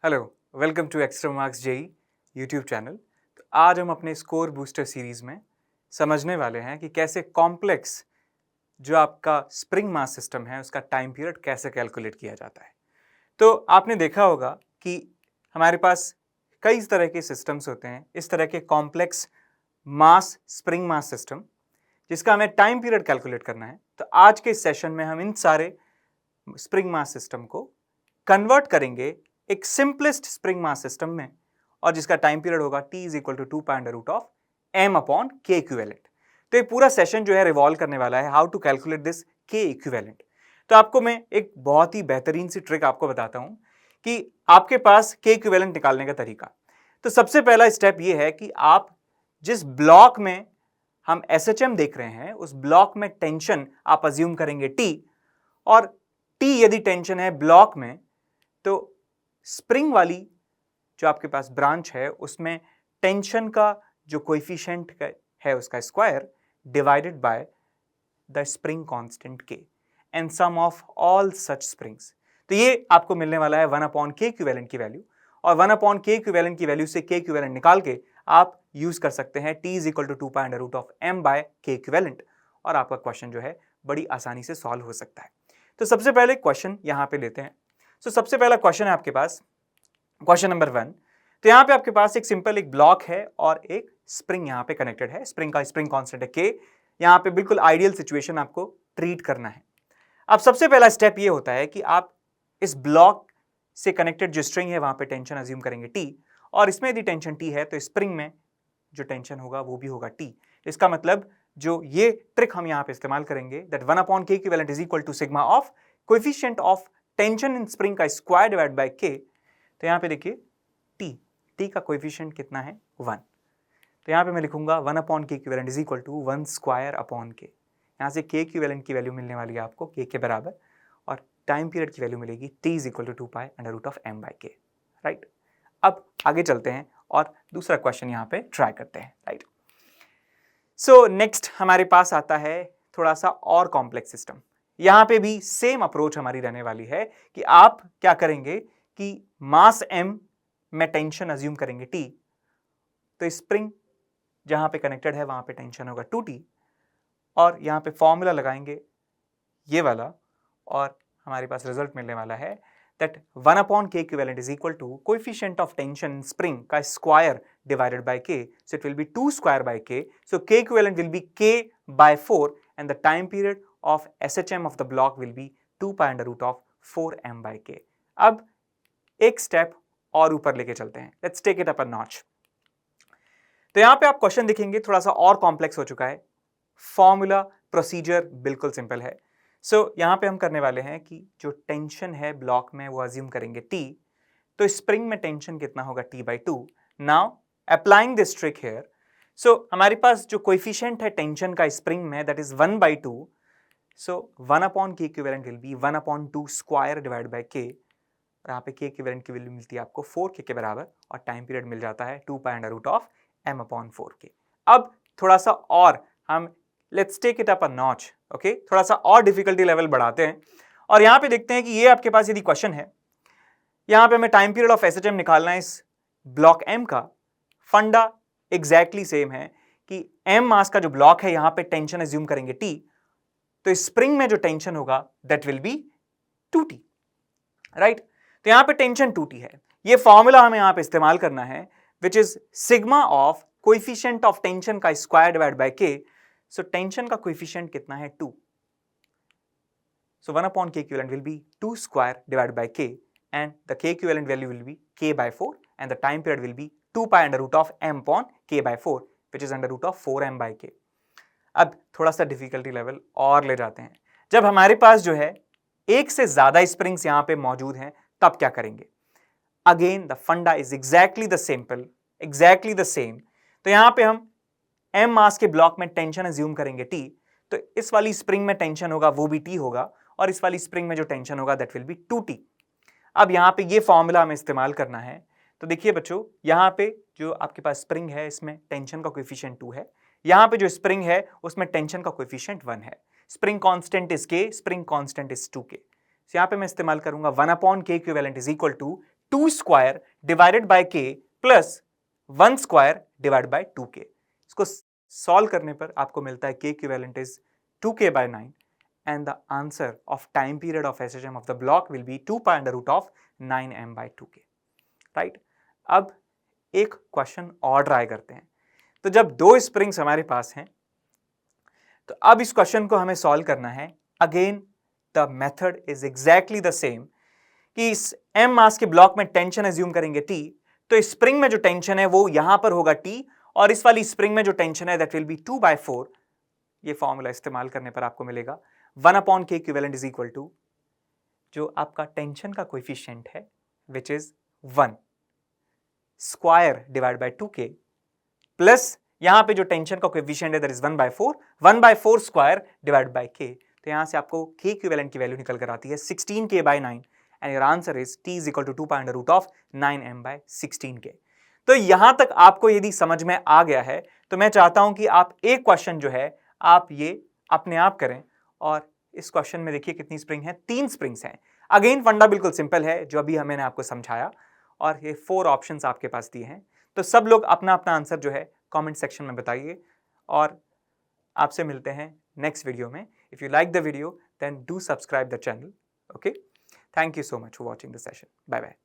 Hello, welcome to extra marks JEE YouTube channel. तो आज हम अपने स्कोर बूस्टर सीरीज में समझने वाले हैं कि कैसे कॉम्प्लेक्स जो आपका स्प्रिंग मास सिस्टम है उसका टाइम पीरियड कैसे कैलकुलेट किया जाता है। तो आपने देखा होगा कि हमारे पास कई तरह के सिस्टम्स होते हैं, इस तरह के complex mass spring mass system जिसका हमें टाइम पीरियड कैलकुलेट करना है। तो आज के सेशन में हम इन सारे स्प्रिंग मास सिस्टम को कन्वर्ट करेंगे एक सिंपलेस्ट स्प्रिंग मास सिस्टम में, और जिसका टाइम पीरियड होगा t is equal to 2 pi under root of m upon k equivalent. तो ये पूरा सेशन जो है रिवॉल्व करने वाला है how to calculate this k equivalent. तो आपको मैं एक बहुत ही बेहतरीन सी ट्रिक आपको बताता हूं कि आपके पास k इक्विवेलेंट निकालने का तरीका। तो सबसे पहला स्टेप ये है कि आप जिस ब्लॉक में हम SHM देख रहे हैं उस ब्लॉक में टेंशन आप अज्यूम करेंगे T, और T यदि टेंशन है ब्लॉक में तो स्प्रिंग वाली जो आपके पास ब्रांच है उसमें टेंशन का जो कोएफिशिएंट है उसका square divided by the spring constant k and sum of all such springs. तो ये आपको मिलने वाला है 1 अपॉन k इक्विवेलेंट की वैल्यू, और 1 अपॉन k इक्विवेलेंट की वैल्यू से k इक्विवेलेंट निकाल के आप यूज कर सकते हैं t is equal to 2 pi under root of m by k equivalent, और आपका क्वेश्चन जो है बड़ी आसानी से सॉल्व हो सकता है। तो सबसे पहले क्वेश्चन यहां पे लेते हैं। तो सबसे पहला क्वेश्चन है आपके पास क्वेश्चन नंबर 1। तो यहां पे आपके पास एक सिंपल एक ब्लॉक है और एक स्प्रिंग यहां पे कनेक्टेड है। स्प्रिंग का स्प्रिंग कांस्टेंट है k। यहां पे बिल्कुल आइडियल सिचुएशन आपको ट्रीट करना है। अब सबसे पहला स्टेप ये होता है कि आप इस ब्लॉक से कनेक्टेड जो स्ट्रिंग है वहां पे टेंशन अज्यूम करेंगे t, और इसमें यदि टेंशन t है तो स्प्रिंग में जो टेंशन होगा वो भी होगा t। इसका मतलब जो ये ट्रिक हम यहां पे इस्तेमाल करेंगे that 1 upon k equivalent is equal to sigma of coefficient of tension in spring का स्क्वायर डिवाइड बाय k। तो यहां पे देखिए t का कोएफिशिएंट कितना है 1। तो यहां पे मैं लिखूंगा 1 upon k equivalent is equal to 1 square upon k। यहां से k इक्विवेलेंट की वैल्यू मिलने वाली है आपको k के बराबर, और टाइम पीरियड की वैल्यू मिलेगी t is equal to 2 pi under root of m by k। Right, अब आगे चलते हैं और दूसरा क्वेश्चन यहां पे ट्राई करते हैं। राइट, सो नेक्स्ट हमारे पास आता है थोड़ा सा और कॉम्प्लेक्स सिस्टम। यहां पे भी सेम अप्रोच हमारी रहने वाली है कि आप क्या करेंगे कि मास m में टेंशन अज्यूम करेंगे t, तो स्प्रिंग जहां पे कनेक्टेड है वहां पे टेंशन होगा 2t, और यहां पे फॉर्मूला लगाएंगे ये वाला, और हमारे पास रिजल्ट मिलने वाला है that 1 upon k equivalent is equal to coefficient of tension in spring का square divided by k, so it will be 2 square by k, so k equivalent will be k by 4 and the time period of SHM of the block will be 2 pi under root of 4m by k। अब एक step और ऊपर लेके चलते हैं, let's take it up a notch. तो यहां पे आप क्वेश्चन देखेंगे थोड़ा सा और कॉम्प्लेक्स हो चुका है। फॉर्मूला प्रोसीजर बिल्कुल सिंपल है। यहां पे हम करने वाले हैं कि जो टेंशन है ब्लॉक में वो अज्यूम करेंगे t, तो स्प्रिंग में टेंशन कितना होगा t by 2। Now applying this trick here, हमारे पास जो कोएफिशिएंट है टेंशन का स्प्रिंग में that is 1 by 2, so 1 upon k equivalent will be 1 upon 2 square divide by k, और यहाँ पे k इक्विवेलेंट की वैल्यू मिलती है आपको 4k के बराबर, और टाइम पीरियड मिल जाता है 2 pi under root of m upon 4k। अब थोड़ा सा और हम let's take it up a notch, okay, थोड़ा सा और डिफिकल्टी लेवल बढ़ाते हैं, और यहां पे देखते हैं कि ये आपके पास यदि क्वेश्चन है, यहां पे हमें टाइम पीरियड ऑफ SHM निकालना है इस ब्लॉक m का। फंडा एग्जैक्टली सेम है कि m मास का जो ब्लॉक है यहां पे टेंशन अज्यूम करेंगे t, तो स्प्रिंग में जो टेंशन होगा that will be 2t। Right, तो यहां पे टेंशन 2t है। ये फॉर्मूला हमें यहां पे इस्तेमाल करना है which is sigma of coefficient of tension का square divide by k। So tension का कोएफिशिएंट कितना है 2, so 1 upon k equivalent will be 2 square divided by k, and the k equivalent value will be k by 4 and the time period will be 2 pi under root of m upon k by 4 which is under root of 4m by k। अब थोड़ा सा difficulty level और ले जाते हैं। जब हमारे पास जो है एक से ज्यादा स्प्रिंग्स यहां पे मौजूद हैं तब क्या करेंगे। अगेन द फंडा is exactly the simple, exactly the same. तो यहां पे हम m मास के ब्लॉक में टेंशन अज्यूम करेंगे t, तो इस वाली स्प्रिंग में टेंशन होगा वो भी t होगा, और इस वाली स्प्रिंग में जो टेंशन होगा दैट विल बी 2t। अब यहां पे ये फॉर्मूला हमें इस्तेमाल करना है। तो देखिए बच्चों, यहां पे जो आपके पास स्प्रिंग है इसमें टेंशन का कोएफिशिएंट 2 है, यहां पे जो स्प्रिंग है उसमें टेंशन का कोएफिशिएंट 1 है। Spring constant is k, spring constant is 2k। यहां पे मैं इस्तेमाल करूंगा 1 upon k equivalent is equal to 2 square divided by k plus 1 square divided by 2k। इसको सॉल्व करने पर आपको मिलता है k equivalent is 2k by 9 and the answer of time period of SHM of the block will be 2 pi under root of 9m by 2k, right? अब एक question और try करते हैं। तो जब दो स्प्रिंग्स हमारे पास हैं तो अब इस क्वेश्चन को हमें सॉल्व करना है। Again the method is exactly the same कि इस m मास के ब्लॉक में टेंशन एज्यूम करेंगे T, तो स्प्रिंग में जो टेंशन है वो यहां पर होगा T और इस वाली स्प्रिंग में जो टेंशन है दैट विल बी 2/4। ये फॉर्मूला इस्तेमाल करने पर आपको मिलेगा 1/k equivalent is equal to जो आपका टेंशन का कोएफिशिएंट है which is 1 square divide bye 2k plus यहां पे जो टेंशन का कोएफिशिएंट है that is 1/4 square divide by k। तो यहां से आपको k इक्विवेलेंट की वैल्यू निकल कर आती है 16k by 9 and your answer is t is equal to 2 pi under root of 9m by 16k। तो यहां तक आपको यदि समझ में आ गया है तो मैं चाहता हूं कि आप एक क्वेश्चन जो है आप ये अपने आप करें। और इस क्वेश्चन में देखिए कितनी स्प्रिंग है, 3 स्प्रिंग्स हैं। अगेन फंडा बिल्कुल सिंपल है जो अभी मैंने आपको समझाया और ये 4 ऑप्शंस आपके पास दिए हैं। तो सब लोग अपना अपना आंसर जो है कमेंट सेक्शन में बताइए और आपसे मिलते हैं नेक्स्ट वीडियो में। If you like the video then do subscribe the channel. Okay, thank you so much for watching the session. Bye bye.